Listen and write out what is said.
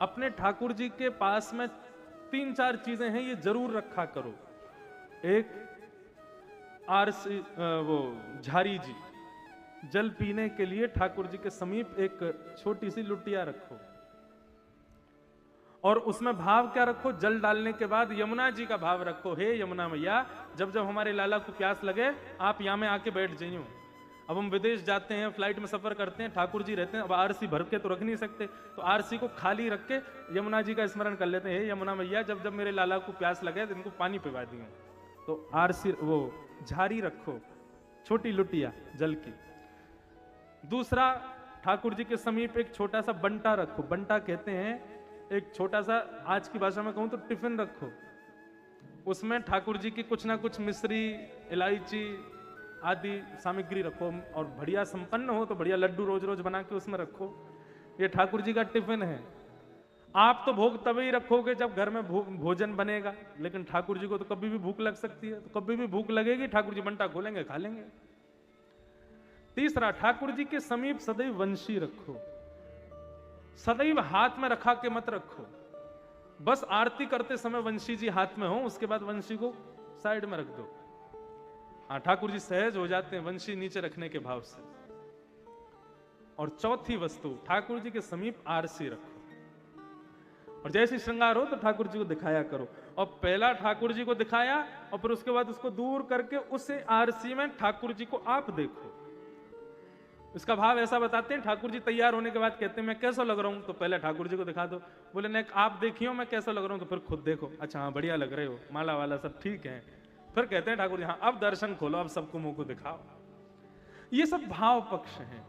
अपने ठाकुर जी के पास में 3-4 चीजें हैं, ये जरूर रखा करो। एक आरसी वो झारी जी, जल पीने के लिए ठाकुर जी के समीप एक छोटी सी लुटिया रखो, और उसमें भाव क्या रखो? जल डालने के बाद यमुना जी का भाव रखो। हे यमुना मैया, जब जब हमारे लाला को प्यास लगे आप यहाँ में आके बैठ जाइयो। अब हम विदेश जाते हैं, फ्लाइट में सफर करते हैं, ठाकुर जी रहते हैं, अब आरसी भर के तो रख नहीं सकते, तो आरसी को खाली रख के यमुना जी का स्मरण कर लेते हैं। हे यमुना मैया, जब जब मेरे लाला को प्यास लगे तो इनको पानी पिला दियो। तो आरसी वो झारी रखो, छोटी लुटिया जल की। दूसरा, ठाकुर जी के समीप एक छोटा सा बंटा रखो। बंटा कहते हैं एक छोटा सा, आज की भाषा में कहूं तो टिफिन रखो। उसमें ठाकुर जी की कुछ ना कुछ मिश्री, इलायची आदि सामग्री रखो, और बढ़िया संपन्न हो तो बढ़िया लड्डू रोज रोज बना के उसमें रखो। ये ठाकुर जी का टिफिन है। आप तो भोग तभी रखोगे जब घर में भोजन बनेगा, लेकिन ठाकुर जी को तो कभी भी भूख लग सकती है, तो कभी भी भूख लगेगी ठाकुर जी बंटा खोलेंगे, खा लेंगे। तीसरा, ठाकुर जी के समीप सदैव वंशी रखो। सदैव हाथ में रखा के मत रखो, बस आरती करते समय वंशी जी हाथ में हो, उसके बाद वंशी को साइड में रख दो। हाँ, ठाकुर जी सहज हो जाते हैं वंशी नीचे रखने के भाव से। और चौथी वस्तु, ठाकुर जी के समीप आरसी रखो, और जैसे श्रृंगार हो तो ठाकुर जी को दिखाया करो। और पहला ठाकुर जी को दिखाया, और फिर उसके बाद उसको दूर करके उसे आरसी में ठाकुर जी को आप देखो। इसका भाव ऐसा बताते हैं, ठाकुर जी तैयार होने के बाद कहते हैं मैं कैसा लग रहा हूं, तो पहले ठाकुर जी को दिखा दो। बोले नहीं, आप देखियो मैं कैसा लग रहा हूं, तो फिर खुद देखो, अच्छा हाँ बढ़िया लग रहे हो, माला वाला सब ठीक है। फिर कहते हैं ठाकुर जी हाँ अब दर्शन खोलो, अब सबको मुंह को दिखाओ। ये सब भाव पक्ष हैं।